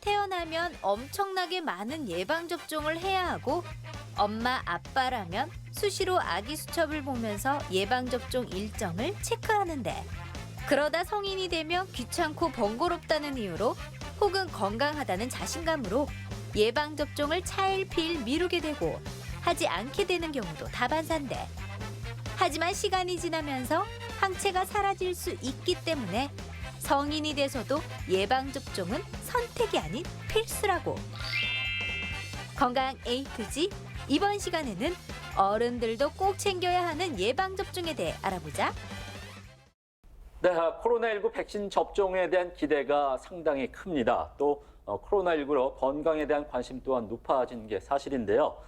태어나면 엄청나게 많은 예방접종을 해야 하고 엄마, 아빠라면 수시로 아기 수첩을 보면서 예방접종 일정을 체크하는데 그러다 성인이 되면 귀찮고 번거롭다는 이유로 혹은 건강하다는 자신감으로 예방접종을 차일피일 미루게 되고 하지 않게 되는 경우도 다반사인데 하지만 시간이 지나면서 항체가 사라질 수 있기 때문에 성인이 돼서도 예방접종은 선택이 아닌 필수라고. 건강 A to G 이번 시간에는 어른들도 꼭 챙겨야 하는 예방접종에 대해 알아보자. 네, 코로나19 백신 접종에 대한 기대가 상당히 큽니다. 또 코로나19로 건강에 대한 관심 또한 높아진 게 사실인데요.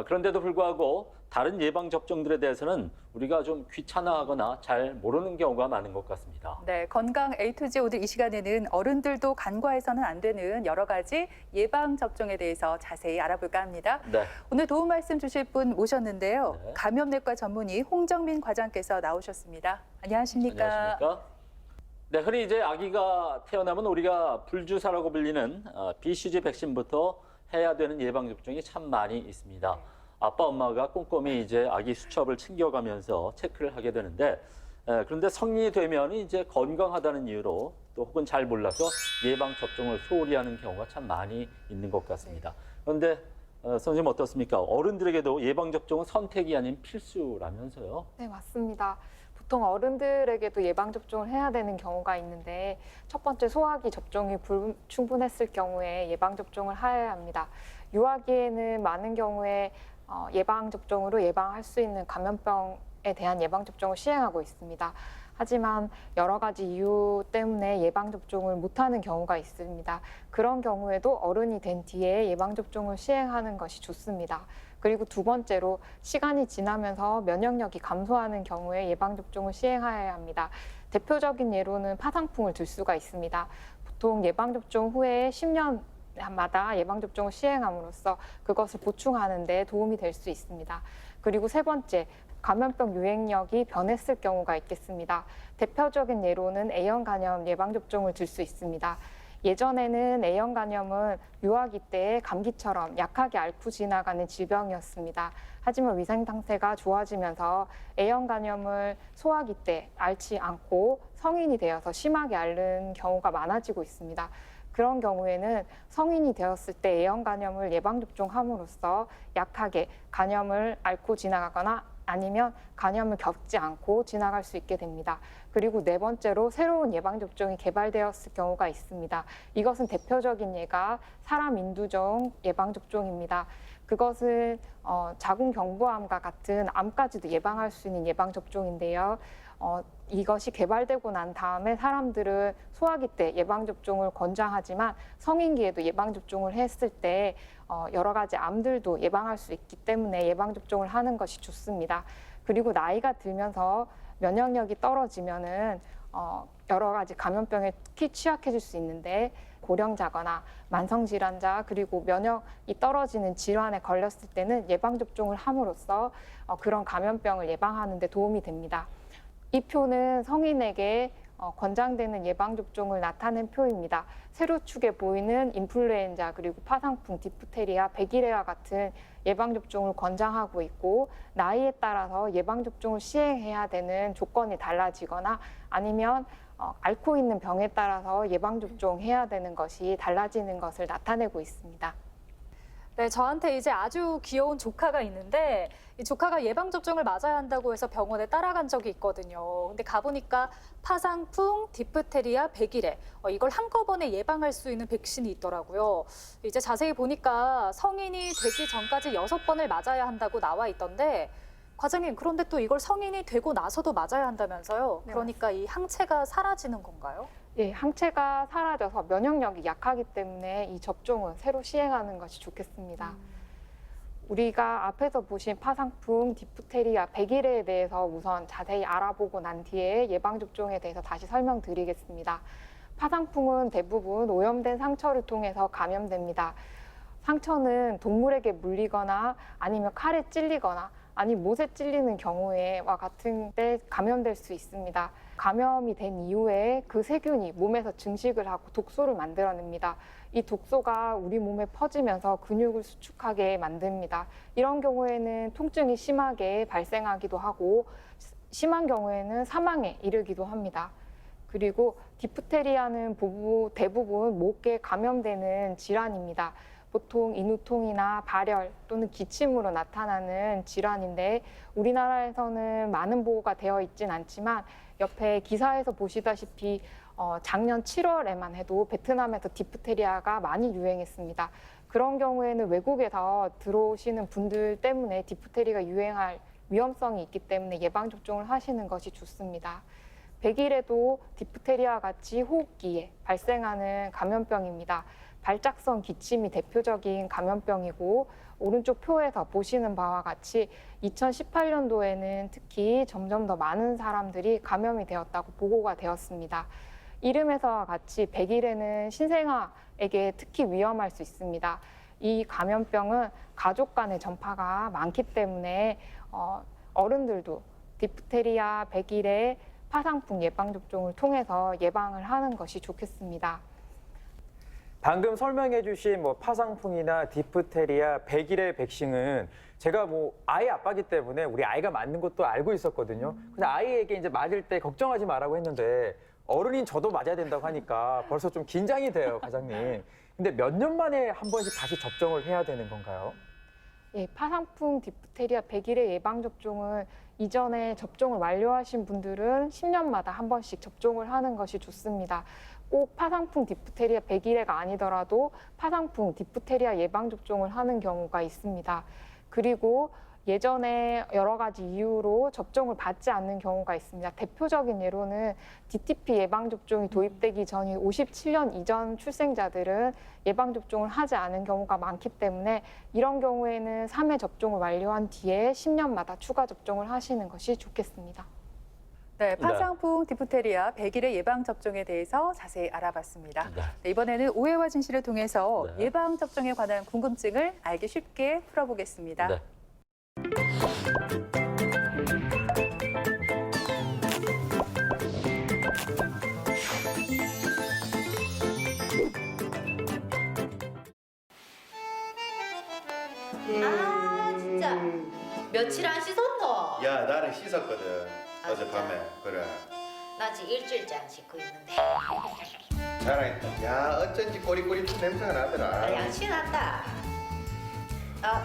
그런데도 불구하고 다른 예방접종들에 대해서는 우리가 좀 귀찮아하거나 잘 모르는 경우가 많은 것 같습니다. 네, 건강 A to Z 오늘 이 시간에는 어른들도 간과해서는 안 되는 여러 가지 예방접종에 대해서 자세히 알아볼까 합니다. 네. 오늘 도움 말씀 주실 분 모셨는데요. 네. 감염내과 전문의 홍정민 과장께서 나오셨습니다. 안녕하십니까? 안녕하십니까? 네, 흔히 이제 아기가 태어나면 우리가 불주사라고 불리는 BCG 백신부터 해야 되는 예방접종이 참 많이 있습니다. 아빠, 엄마가 꼼꼼히 이제 아기 수첩을 챙겨가면서 체크를 하게 되는데 그런데 성인이 되면 이제 건강하다는 이유로 또 혹은 잘 몰라서 예방접종을 소홀히 하는 경우가 참 많이 있는 것 같습니다. 그런데 선생님 어떻습니까? 어른들에게도 예방접종은 선택이 아닌 필수라면서요? 네, 맞습니다. 보통 어른들에게도 예방접종을 해야 되는 경우가 있는데 첫 번째 소아기 접종이 불충분했을 경우에 예방접종을 해야 합니다. 유아기에는 많은 경우에 예방접종으로 예방할 수 있는 감염병에 대한 예방접종을 시행하고 있습니다. 하지만 여러 가지 이유 때문에 예방접종을 못하는 경우가 있습니다. 그런 경우에도 어른이 된 뒤에 예방접종을 시행하는 것이 좋습니다. 그리고 두 번째로 시간이 지나면서 면역력이 감소하는 경우에 예방접종을 시행해야 합니다. 대표적인 예로는 파상풍을 들 수가 있습니다. 보통 예방접종 후에 10년마다 예방접종을 시행함으로써 그것을 보충하는 데 도움이 될 수 있습니다. 그리고 세 번째, 감염병 유행력이 변했을 경우가 있겠습니다. 대표적인 예로는 A형 간염 예방접종을 들 수 있습니다. 예전에는 A형 간염은 유아기 때 감기처럼 약하게 앓고 지나가는 질병이었습니다. 하지만 위생 상태가 좋아지면서 A형 간염을 소아기 때 앓지 않고 성인이 되어서 심하게 앓는 경우가 많아지고 있습니다. 그런 경우에는 성인이 되었을 때 A형 간염을 예방접종함으로써 약하게 간염을 앓고 지나가거나 아니면 간염을 겪지 않고 지나갈 수 있게 됩니다. 그리고 네 번째로 새로운 예방접종이 개발되었을 경우가 있습니다. 이것은 대표적인 예가 사람 인두종 예방접종입니다. 그것은 자궁경부암과 같은 암까지도 예방할 수 있는 예방접종인데요. 이것이 개발되고 난 다음에 사람들은 소아기 때 예방접종을 권장하지만 성인기에도 예방접종을 했을 때 여러 가지 암들도 예방할 수 있기 때문에 예방접종을 하는 것이 좋습니다. 그리고 나이가 들면서 면역력이 떨어지면은 여러 가지 감염병에 특히 취약해질 수 있는데 고령자거나 만성질환자 그리고 면역이 떨어지는 질환에 걸렸을 때는 예방접종을 함으로써 그런 감염병을 예방하는 데 도움이 됩니다. 이 표는 성인에게 권장되는 예방접종을 나타낸 표입니다. 세로축에 보이는 인플루엔자 그리고 파상풍, 디프테리아, 백일해와 같은 예방접종을 권장하고 있고 나이에 따라서 예방접종을 시행해야 되는 조건이 달라지거나 아니면 앓고 있는 병에 따라서 예방접종 해야 되는 것이 달라지는 것을 나타내고 있습니다. 네, 저한테 이제 아주 귀여운 조카가 있는데 이 조카가 예방접종을 맞아야 한다고 해서 병원에 따라간 적이 있거든요. 근데 가보니까 파상풍, 디프테리아, 백일해 이걸 한꺼번에 예방할 수 있는 백신이 있더라고요. 이제 자세히 보니까 성인이 되기 전까지 6번을 맞아야 한다고 나와 있던데 과장님, 그런데 또 이걸 성인이 되고 나서도 맞아야 한다면서요? 네, 그러니까 이 항체가 사라지는 건가요? 예, 항체가 사라져서 면역력이 약하기 때문에 이 접종은 새로 시행하는 것이 좋겠습니다. 우리가 앞에서 보신 파상풍, 디프테리아, 백일해에 대해서 우선 자세히 알아보고 난 뒤에 예방접종에 대해서 다시 설명드리겠습니다. 파상풍은 대부분 오염된 상처를 통해서 감염됩니다. 상처는 동물에게 물리거나 아니면 칼에 찔리거나 아니 못에 찔리는 경우에와 같은 때 감염될 수 있습니다. 감염이 된 이후에 그 세균이 몸에서 증식을 하고 독소를 만들어냅니다. 이 독소가 우리 몸에 퍼지면서 근육을 수축하게 만듭니다. 이런 경우에는 통증이 심하게 발생하기도 하고 심한 경우에는 사망에 이르기도 합니다. 그리고 디프테리아는 대부분 목에 감염되는 질환입니다. 보통 인후통이나 발열 또는 기침으로 나타나는 질환인데 우리나라에서는 많은 보고가 되어 있진 않지만 옆에 기사에서 보시다시피 작년 7월에만 해도 베트남에서 디프테리아가 많이 유행했습니다. 그런 경우에는 외국에서 들어오시는 분들 때문에 디프테리아가 유행할 위험성이 있기 때문에 예방접종을 하시는 것이 좋습니다. 백일에도 디프테리아 같이 호흡기에 발생하는 감염병입니다. 발작성 기침이 대표적인 감염병이고 오른쪽 표에서 보시는 바와 같이 2018년도에는 특히 점점 더 많은 사람들이 감염이 되었다고 보고가 되었습니다. 이름에서와 같이 백일에는 신생아에게 특히 위험할 수 있습니다. 이 감염병은 가족 간의 전파가 많기 때문에 어른들도 디프테리아, 백일에 파상풍 예방접종을 통해서 예방을 하는 것이 좋겠습니다. 방금 설명해 주신 파상풍이나 디프테리아, 백일의 백신은 제가 아이 아빠기 때문에 우리 아이가 맞는 것도 알고 있었거든요. 근데 아이에게 이제 맞을 때 걱정하지 말라고 했는데 어른인 저도 맞아야 된다고 하니까 벌써 좀 긴장이 돼요, 과장님. 근데 몇 년 만에 한 번씩 다시 접종을 해야 되는 건가요? 예, 파상풍, 디프테리아, 백일의 예방접종을 이전에 접종을 완료하신 분들은 10년마다 한 번씩 접종을 하는 것이 좋습니다. 꼭 파상풍, 디프테리아, 백일해가 아니더라도 파상풍, 디프테리아 예방접종을 하는 경우가 있습니다. 그리고 예전에 여러 가지 이유로 접종을 받지 않는 경우가 있습니다. 대표적인 예로는 DTP 예방접종이 도입되기 전인 57년 이전 출생자들은 예방접종을 하지 않은 경우가 많기 때문에 이런 경우에는 3회 접종을 완료한 뒤에 10년마다 추가 접종을 하시는 것이 좋겠습니다. 네, 파상풍, 디프테리아, 백일의 예방접종에 대해서 자세히 알아봤습니다. 네, 이번에는 오해와 진실을 통해서 네. 예방접종에 관한 궁금증을 알기 쉽게 풀어보겠습니다. 네. 아 진짜 며칠 안 씻었노? 야, 나는 씻었거든. 어젯밤에. 그래. 나 지금 일주일째 안 씻고 있는데. 잘하겠다. 야, 어쩐지 꼬리꼬리 냄새가 나더라. 양치 났다. 아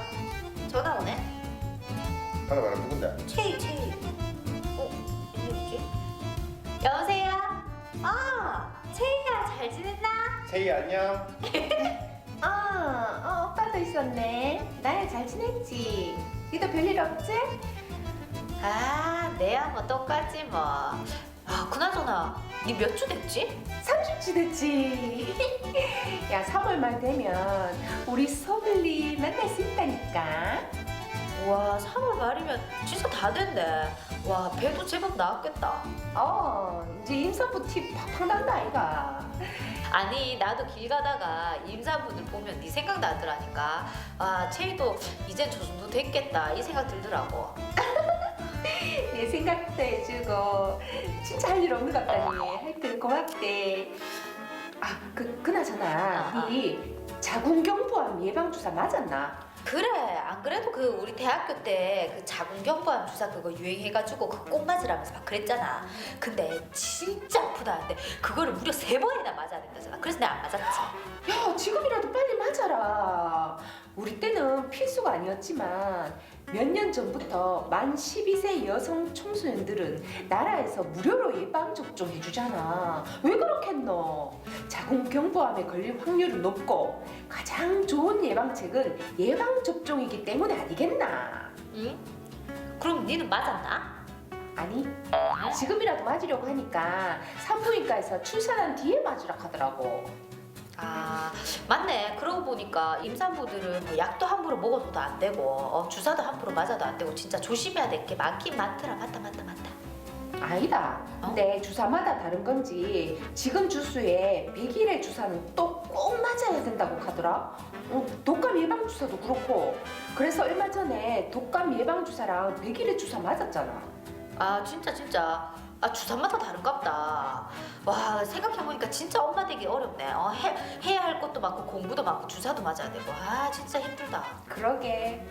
전화 오네. 받아봐라, 누군데? 최희. 누구지? 여보세요? 최희야 잘 지냈나? 세희 안녕. 오빠도 있었네. 나야 잘 지냈지? 니도 별일 없지? 내야 뭐 똑같지 뭐. 그나저나 니 몇 주 됐지? 30주 됐지. 야, 3월 말 되면 우리 소블리 만날 수 있다니까. 와 3월 말이면 진짜 다 됐네. 와 배도 제법 나왔겠다. 이제 임산부 티 팍팍 난다 아이가. 아니 나도 길 가다가 임산부들 보면 네 생각 나더라니까. 채희도 이제 저 정도 됐겠다 이 생각 들더라고. 내 생각도 해주고 진짜 할 일 없는 것 같다니. 하여튼 고맙대. 그나저나 네 자궁경부암 예방주사 맞았나? 그래 안 그래도 그 우리 대학교 때 그 자궁경부암 주사 그거 유행해가지고 그거 꼭 맞으라면서 막 그랬잖아. 근데 진짜 아프다는데 그거를 무려 3번이나 맞아야 된다잖아. 그래서 내가 안 맞았지. 야, 지금이라도 빨리 맞아라. 우리 때는 필수가 아니었지만 몇 년 전부터 만 12세 여성 청소년들은 나라에서 무료로 예방접종 해주잖아. 왜 그렇겠노? 자궁경부암에 걸릴 확률이 높고 가장 좋은 예방책은 예방접종이기 때문에 아니겠나? 응? 그럼 니는 맞았나? 아니, 지금이라도 맞으려고 하니까 산부인과에서 출산한 뒤에 맞으라 하더라고. 맞네. 그러고 보니까 임산부들은 뭐 약도 함부로 먹어도 안 되고 주사도 함부로 맞아도 안 되고 진짜 조심해야 될 게 많긴 많더라. 맞다. 아니다. 근데 주사마다 다른 건지 지금 주수에 백일의 주사는 또 꼭 맞아야 된다고 하더라. 독감 예방 주사도 그렇고. 그래서 얼마 전에 독감 예방 주사랑 백일의 주사 맞았잖아. 진짜. 아 주사마다 다른갑다. 와 생각해보니까 진짜 엄마 되기 어렵네. 해야 할 것도 많고 공부도 많고 주사도 맞아야 되고. 아 진짜 힘들다. 그러게.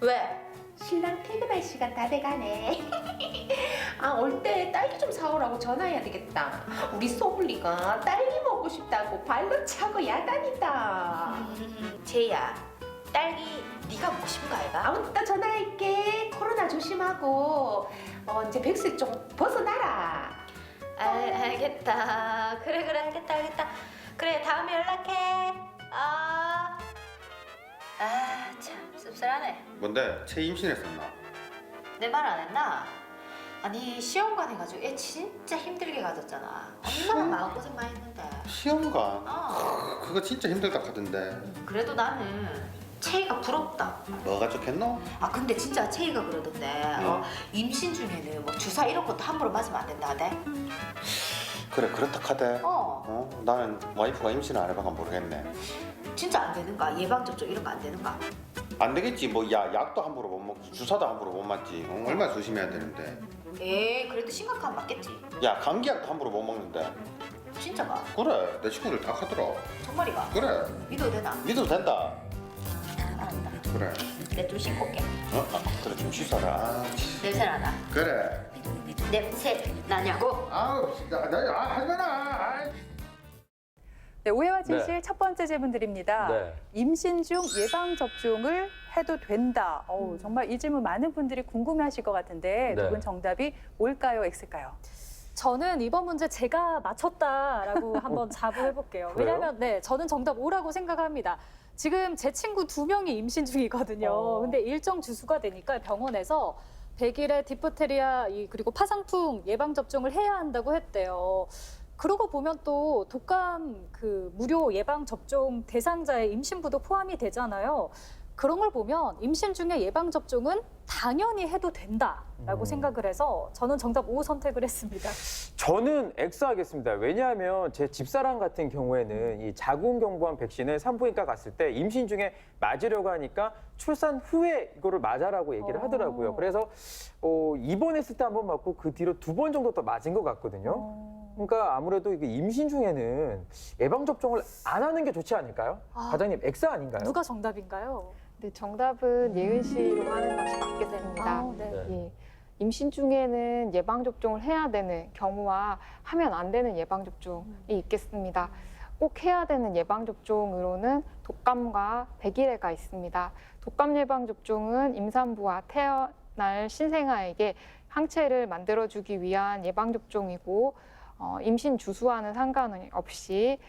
왜? 신랑 퇴근할 시간 다 돼가네. 아, 올 때 딸기 좀 사오라고 전화해야 되겠다. 우리 소블리가 딸기 먹고 싶다고 발로 차고 야단이다. 제이야 딸기 네가 먹고 싶은 거 알까? 아무튼 또 전화할게. 코로나 조심하고 이제 백수 좀 벗어나라. 알겠다. 그래 알겠다. 그래 다음에 연락해. 참 씁쓸하네. 뭔데? 채 임신했었나? 내 말 안 했나? 아니 시험관 해가지고 애 진짜 힘들게 가졌잖아. 얼마나 마음고생 많이 했는데. 시험관? 어. 그거 진짜 힘들다 하던데. 그래도 나는 채이가 부럽다. 뭐가 좋겠노? 아 근데 진짜 채이가 그러던데 임신 중에는 뭐 주사 이런 것도 함부로 맞으면 안 된다대. 그래 그렇다 카대. 나는 와이프가 임신을 안 해봐가 모르겠네. 진짜 안 되는가? 예방접종 이런 거 안 되는가? 안 되겠지. 뭐 약도 함부로 못 먹지, 주사도 함부로 못 맞지. 얼마나 조심해야 되는데. 그래도 심각하면 맞겠지. 야 감기약도 함부로 못 먹는데. 진짜가? 그래 내 친구들 다 하더라. 정말이가? 그래 믿어도 되나? 믿어도 된다. 알았다. 그래. 내 좀 씻고 올게. 그래 좀 씻어라. 냄새 나나? 그래. 냄새 나냐고? 하지 마라. 네, 오해와 진실 네. 첫 번째 질문 드립니다. 네. 임신 중 예방 접종을 해도 된다. 정말 이 질문 많은 분들이 궁금해하실 것 같은데 네. 두 분 정답이 O일까요, X일까요? 저는 이번 문제 제가 맞췄다라고 한번 자부해볼게요. 그래요? 왜냐하면 저는 정답 O라고 생각합니다. 지금 제 친구 2명이 임신 중이거든요. 근데 일정 주수가 되니까 병원에서 100일에 디프테리아 그리고 파상풍 예방 접종을 해야 한다고 했대요. 그러고 보면 또 독감 무료 예방 접종 대상자의 임신부도 포함이 되잖아요. 그런 걸 보면 임신 중에 예방 접종은 당연히 해도 된다라고 생각을 해서 저는 정답 O 선택을 했습니다. 저는 X 하겠습니다. 왜냐하면 제 집사람 같은 경우에는 이 자궁경부암 백신을 산부인과 갔을 때 임신 중에 맞으려고 하니까 출산 후에 이거를 맞아라고 얘기를 하더라고요. 그래서 입원했을 때 한 번 맞고 그 뒤로 2번 정도 더 맞은 것 같거든요. 그러니까 아무래도 이게 임신 중에는 예방 접종을 안 하는 게 좋지 않을까요? 과장님 X 아닌가요? 누가 정답인가요? 네, 정답은 예은 씨로 하는 것이 맞겠습니다. 네. 예. 임신 중에는 예방접종을 해야 되는 경우와 하면 안 되는 예방접종이 있겠습니다. 꼭 해야 되는 예방접종으로는 독감과 백일해가 있습니다. 독감 예방접종은 임산부와 태어날 신생아에게 항체를 만들어주기 위한 예방접종이고 임신 주수와는 상관없이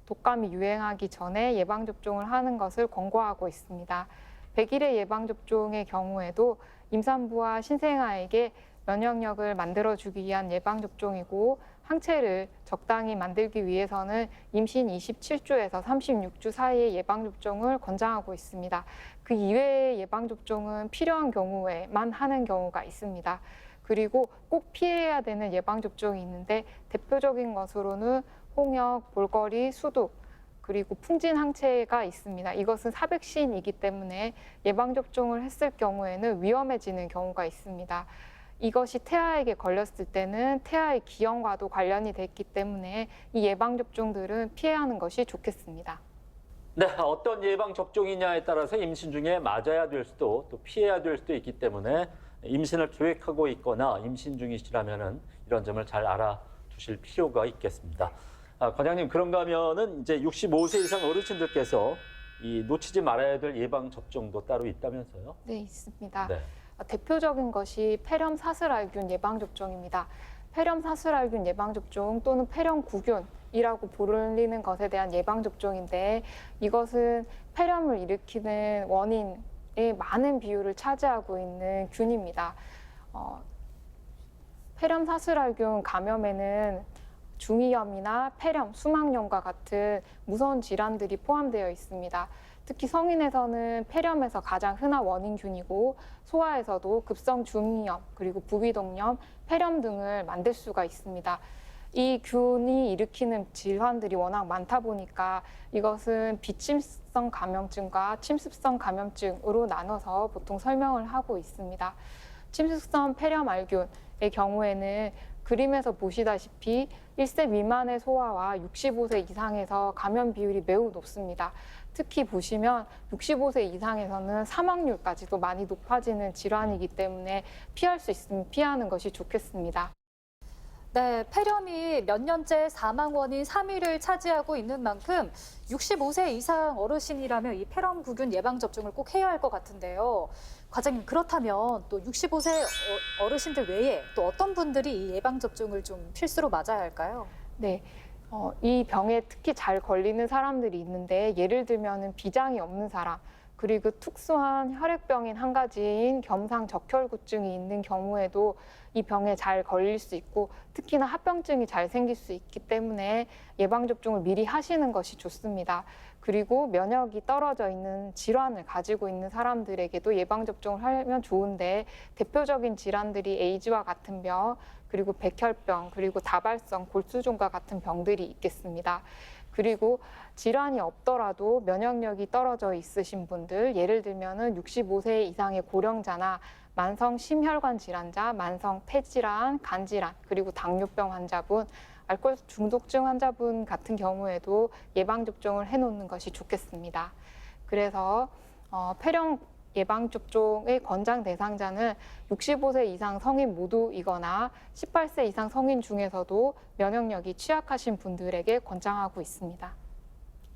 독감이 유행하기 전에 예방접종을 하는 것을 권고하고 있습니다. 백일해 예방접종의 경우에도 임산부와 신생아에게 면역력을 만들어주기 위한 예방접종이고 항체를 적당히 만들기 위해서는 임신 27주에서 36주 사이의 예방접종을 권장하고 있습니다. 그 이외의 예방접종은 필요한 경우에만 하는 경우가 있습니다. 그리고 꼭 피해야 되는 예방접종이 있는데 대표적인 것으로는 홍역, 볼거리, 수두, 그리고 풍진 항체가 있습니다. 이것은 사백신이기 때문에 예방접종을 했을 경우에는 위험해지는 경우가 있습니다. 이것이 태아에게 걸렸을 때는 태아의 기형과도 관련이 됐기 때문에 이 예방접종들은 피해하는 것이 좋겠습니다. 네, 어떤 예방 접종이냐에 따라서 임신 중에 맞아야 될 수도 또 피해야 될 수도 있기 때문에 임신을 계획하고 있거나 임신 중이시라면은 이런 점을 잘 알아두실 필요가 있겠습니다. 과장님, 그런가 하면은 이제 65세 이상 어르신들께서 놓치지 말아야 될 예방 접종도 따로 있다면서요? 네, 있습니다. 네. 대표적인 것이 폐렴 사슬알균 예방접종입니다. 폐렴 사슬알균 예방접종 또는 폐렴구균이라고 불리는 것에 대한 예방접종인데 이것은 폐렴을 일으키는 원인의 많은 비율을 차지하고 있는 균입니다. 폐렴 사슬알균 감염에는 중이염이나 폐렴, 수막염과 같은 무서운 질환들이 포함되어 있습니다. 특히 성인에서는 폐렴에서 가장 흔한 원인균이고 소아에서도 급성 중이염, 그리고 부비동염, 폐렴 등을 만들 수가 있습니다. 이 균이 일으키는 질환들이 워낙 많다 보니까 이것은 비침습성 감염증과 침습성 감염증으로 나눠서 보통 설명을 하고 있습니다. 침식성 폐렴알균의 경우에는 그림에서 보시다시피 1세 미만의 소아와 65세 이상에서 감염 비율이 매우 높습니다. 특히 보시면 65세 이상에서는 사망률까지도 많이 높아지는 질환이기 때문에 피할 수 있으면 피하는 것이 좋겠습니다. 네, 폐렴이 몇 년째 사망 원인 3위를 차지하고 있는 만큼 65세 이상 어르신이라면 이 폐렴구균 예방 접종을 꼭 해야 할 것 같은데요. 과장님, 그렇다면 또 65세 어르신들 외에 또 어떤 분들이 이 예방 접종을 좀 필수로 맞아야 할까요? 네. 이 병에 특히 잘 걸리는 사람들이 있는데 예를 들면 비장이 없는 사람, 그리고 특수한 혈액병인 한 가지인 겸상적혈구증이 있는 경우에도 이 병에 잘 걸릴 수 있고 특히나 합병증이 잘 생길 수 있기 때문에 예방접종을 미리 하시는 것이 좋습니다. 그리고 면역이 떨어져 있는 질환을 가지고 있는 사람들에게도 예방접종을 하면 좋은데 대표적인 질환들이 에이즈와 같은 병, 그리고 백혈병, 그리고 다발성 골수종과 같은 병들이 있겠습니다. 그리고 질환이 없더라도 면역력이 떨어져 있으신 분들, 예를 들면은 65세 이상의 고령자나 만성 심혈관 질환자, 만성 폐질환, 간질환, 그리고 당뇨병 환자분, 알코올 중독증 환자분 같은 경우에도 예방접종을 해놓는 것이 좋겠습니다. 그래서 폐렴 예방접종의 권장 대상자는 65세 이상 성인 모두이거나 18세 이상 성인 중에서도 면역력이 취약하신 분들에게 권장하고 있습니다.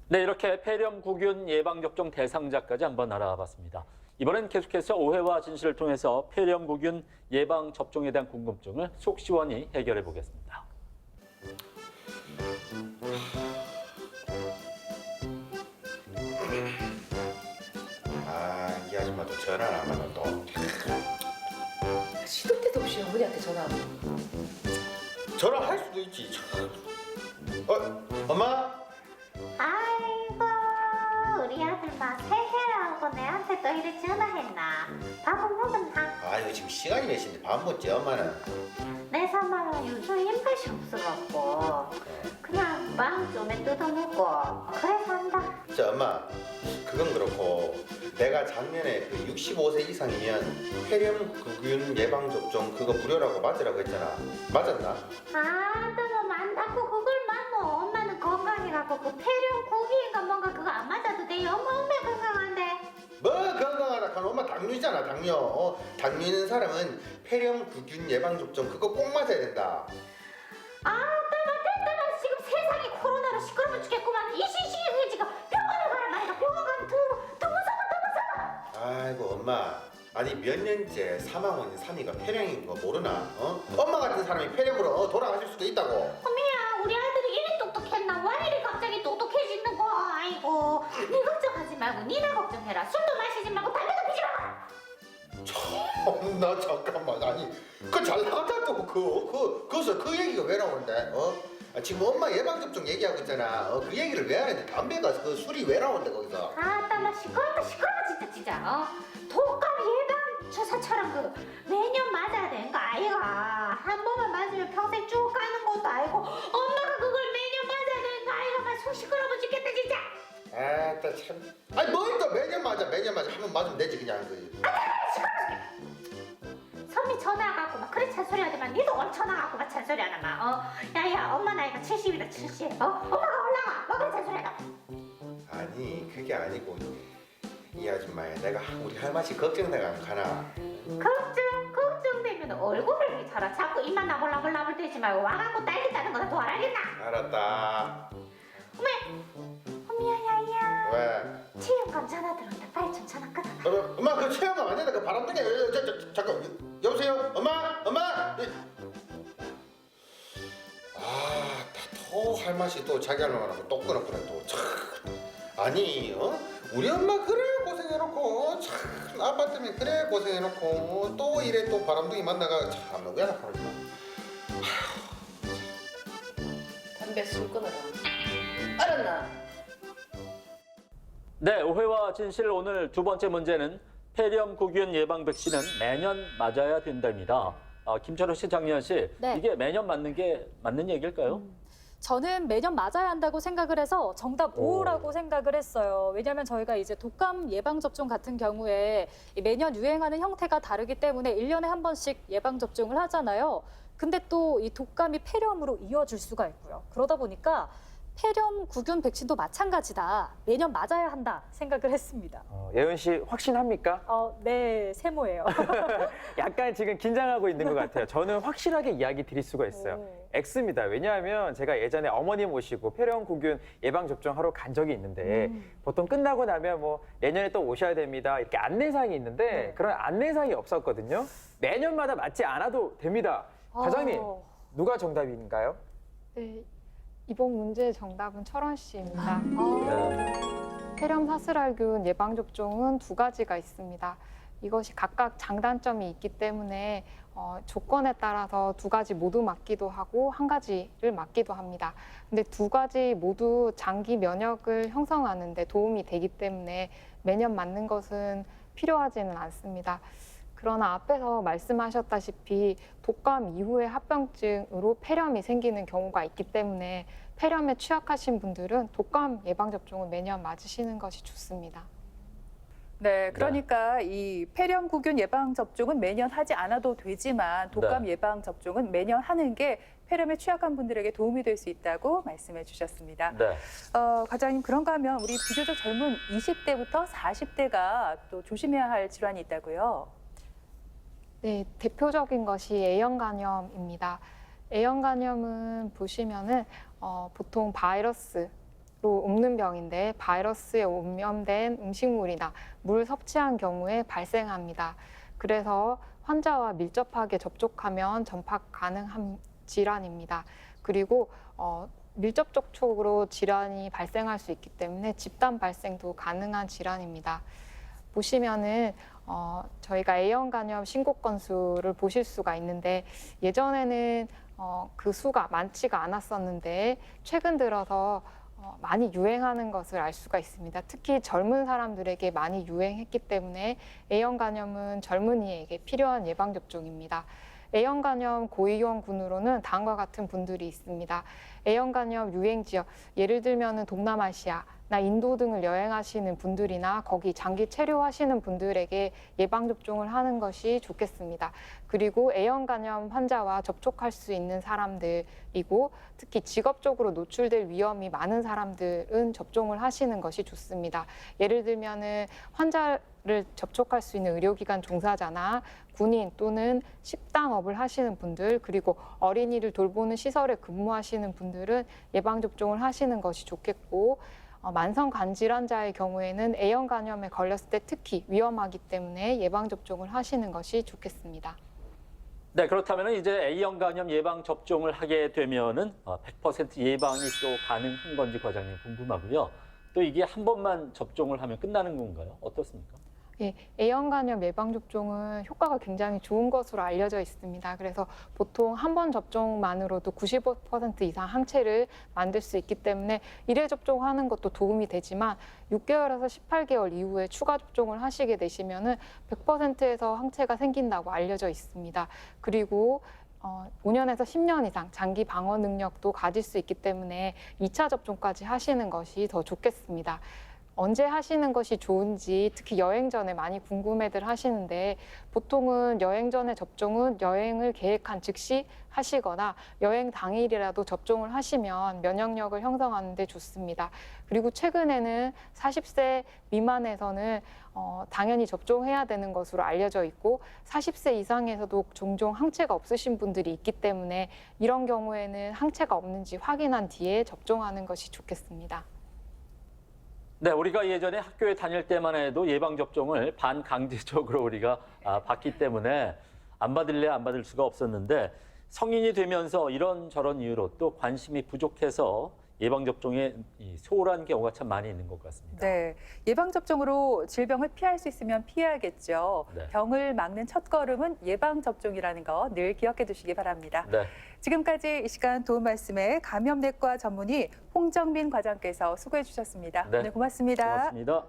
네, 이렇게 폐렴구균 예방접종 대상자까지 한번 알아봤습니다. 이번엔 계속해서 오해와 진실을 통해서 폐렴구균 예방접종에 대한 궁금증을 속 시원히 해결해 보겠습니다. 아, 이 아줌마도 전화를 안 받아 또. 시도 때도 없이 어머니한테 전화하고. 전화할 수도 있지. 엄마? 아이고 우리 아들 막 새해라고 내한테 또 이리 전화했나. 밥은 먹었나? 아이고 지금 시간이 몇 시인데 밥 먹지 엄마는. 내 삼아가 요즘 입맛이 없어갖고 그냥 빵 좀에 뜯어먹고 그래서 한다. 저 엄마, 그건 그렇고 내가 작년에 그 65세 이상이면 폐렴구균 예방접종 그거 무료라고 맞으라고 했잖아. 맞았나? 아따 뭐 안다고 그걸 맞노. 엄마는 건강해갖고 그 폐렴구기인가 뭔가 그거 안 맞아도 돼요. 엄마 건강한데. 뭐 건강하다 카노 엄마 당뇨잖아 당뇨. 당뇨 있는 사람은 폐렴구균 예방접종 그거 꼭 맞아야 된다. 아따마 지금 세상이 코로나로 시끄러워 죽겠구만. 이 시기에 지금 병원에 가라 말이야. 병원 가면 더 무서워. 아이고 엄마, 아니 몇 년째 사망 원인 3위가 폐렴인 거 모르나? 엄마 같은 사람이 폐렴으로 돌아가실 수도 있다고. 어미야 우리 아들이 이리 똑똑했나? 와 이리 갑자기 똑똑해지는 거. 아이고 니 걱정하지 말고 니나 걱정해라. 술도 마시지 말고 담배도 피지 마. 나 잠깐만, 아니 그 잘 나갔다 또 거기서 그 얘기가 왜 나오는데? 지금 엄마 예방접종 얘기하고 있잖아. 그 얘기를 왜 하는데 담배가 그 술이 왜 나오는데 거기서? 아따마 시끄럽다 진짜. 독감 예방 주사처럼 그 매년 맞아야 되는 거 아이가. 한 번만 맞으면 평생 쭉 가는 것도 아니고 엄마가 그걸 매년 맞아야 되는 거 아이가. 막 속 시끄러워 죽겠다 진짜. 아따 참. 아니 뭘 또 매년 맞아 한 번 맞으면 되지 그냥 그. 선미 전화가고 막 그래 잔소리 하지만 니도 얼쳐나가고 막 잔소리 하나 마. 야야 엄마 나이가 70이다 70. 엄마가 올라가. 뭐 그래 잔소리 하나. 아니 그게 아니고 이 아줌마야, 내가 우리 할머니 걱정돼가 안 가나? 걱정되면 얼굴을 비춰라. 자꾸 입만 나불나불 대지 말고 와갖고 딸기 따는 거나 도와라겠나. 알았다. 어미야 야야. 왜? 체험관 전화 들어온다. 빨리 좀 전화 끊어. 엄마 그 체험관 안 된다. 그 바람둥이. 잠깐 여보세요? 엄마? 또 할맛이 또 자기 할머니하고 또 끊었구나 또. 참. 아니 우리 엄마 그래 고생해놓고 참 아빠 때문에 그래 고생해놓고 또 이래 또 바람둥이 만나가 참 왜 나가는 거야? 담배 술 끊어라. 알았나? 네, 오해와 진실 오늘 두 번째 문제는 폐렴구균 예방 백신은 매년 맞아야 된답니다. 김철호 씨, 장미연 씨, 네. 이게 매년 맞는 게 맞는 얘기일까요? 저는 매년 맞아야 한다고 생각을 해서 정답 5라고 생각을 했어요. 왜냐하면 저희가 이제 독감 예방접종 같은 경우에 이 매년 유행하는 형태가 다르기 때문에 1년에 한 번씩 예방접종을 하잖아요. 근데 또 이 독감이 폐렴으로 이어질 수가 있고요. 그러다 보니까 폐렴 구균 백신도 마찬가지다. 매년 맞아야 한다 생각을 했습니다. 예은 씨 확신합니까? 네, 세모예요. 약간 지금 긴장하고 있는 것 같아요. 저는 확실하게 이야기 드릴 수가 있어요. X입니다. 왜냐하면 제가 예전에 어머니 모시고 폐렴구균 예방접종하러 간 적이 있는데 보통 끝나고 나면 뭐 내년에 또 오셔야 됩니다. 이렇게 안내사항이 있는데 그런 안내사항이 없었거든요. 매년마다 맞지 않아도 됩니다. 과장님, 누가 정답인가요? 네, 이번 문제의 정답은 철원 씨입니다. 네. 폐렴 사슬알균 예방접종은 두 가지가 있습니다. 이것이 각각 장단점이 있기 때문에 조건에 따라서 두 가지 모두 맞기도 하고 한 가지를 맞기도 합니다. 근데 두 가지 모두 장기 면역을 형성하는 데 도움이 되기 때문에 매년 맞는 것은 필요하지는 않습니다. 그러나 앞에서 말씀하셨다시피 독감 이후의 합병증으로 폐렴이 생기는 경우가 있기 때문에 폐렴에 취약하신 분들은 독감 예방접종을 매년 맞으시는 것이 좋습니다. 네, 그러니까 이 폐렴구균 예방접종은 매년 하지 않아도 되지만 독감 예방접종은 매년 하는 게 폐렴에 취약한 분들에게 도움이 될 수 있다고 말씀해 주셨습니다. 네. 과장님, 그런가 하면 우리 비교적 젊은 20대부터 40대가 또 조심해야 할 질환이 있다고요? 네, 대표적인 것이 A형 간염입니다. A형 간염은 보시면은 보통 바이러스로 옮는 병인데 바이러스에 오염된 음식물이나 물 섭취한 경우에 발생합니다. 그래서 환자와 밀접하게 접촉하면 전파 가능한 질환입니다. 그리고 밀접 접촉으로 질환이 발생할 수 있기 때문에 집단 발생도 가능한 질환입니다. 보시면은 저희가 A형 간염 신고 건수를 보실 수가 있는데 예전에는 그 수가 많지가 않았었는데 최근 들어서 많이 유행하는 것을 알 수가 있습니다. 특히 젊은 사람들에게 많이 유행했기 때문에 A형 간염은 젊은이에게 필요한 예방접종입니다. A형 간염 고위험군으로는 다음과 같은 분들이 있습니다. A형 간염 유행 지역, 예를 들면 동남아시아, 인도 등을 여행하시는 분들이나 거기 장기 체류하시는 분들에게 예방접종을 하는 것이 좋겠습니다. 그리고 A형 간염 환자와 접촉할 수 있는 사람들이고 특히 직업적으로 노출될 위험이 많은 사람들은 접종을 하시는 것이 좋습니다. 예를 들면은 환자를 접촉할 수 있는 의료기관 종사자나 군인 또는 식당업을 하시는 분들 그리고 어린이를 돌보는 시설에 근무하시는 분들은 예방접종을 하시는 것이 좋겠고 만성 간 질환자의 경우에는 A형 간염에 걸렸을 때 특히 위험하기 때문에 예방접종을 하시는 것이 좋겠습니다. 네, 그렇다면 이제 A형 간염 예방 접종을 하게 되면은 100% 예방이 또 가능한 건지 과장님 궁금하고요. 또 이게 한 번만 접종을 하면 끝나는 건가요? 어떻습니까? 예, A형 간염 예방접종은 효과가 굉장히 좋은 것으로 알려져 있습니다. 그래서 보통 한 번 접종만으로도 95% 이상 항체를 만들 수 있기 때문에 1회 접종하는 것도 도움이 되지만 6개월에서 18개월 이후에 추가 접종을 하시게 되시면은 100%에서 항체가 생긴다고 알려져 있습니다. 그리고 5년에서 10년 이상 장기 방어 능력도 가질 수 있기 때문에 2차 접종까지 하시는 것이 더 좋겠습니다. 언제 하시는 것이 좋은지 특히 여행 전에 많이 궁금해들 하시는데 보통은 여행 전에 접종은 여행을 계획한 즉시 하시거나 여행 당일이라도 접종을 하시면 면역력을 형성하는 데 좋습니다. 그리고 최근에는 40세 미만에서는 당연히 접종해야 되는 것으로 알려져 있고 40세 이상에서도 종종 항체가 없으신 분들이 있기 때문에 이런 경우에는 항체가 없는지 확인한 뒤에 접종하는 것이 좋겠습니다. 네, 우리가 예전에 학교에 다닐 때만 해도 예방접종을 반강제적으로 우리가 받기 때문에 안 받을래 안 받을 수가 없었는데 성인이 되면서 이런저런 이유로 또 관심이 부족해서 예방접종에 소홀한 경우가 참 많이 있는 것 같습니다. 네, 예방접종으로 질병을 피할 수 있으면 피해야겠죠. 네. 병을 막는 첫걸음은 예방접종이라는 거 늘 기억해 두시기 바랍니다. 네. 지금까지 이 시간 도움 말씀에 감염내과 전문의 홍정민 과장께서 수고해 주셨습니다. 네. 오늘 고맙습니다. 고맙습니다.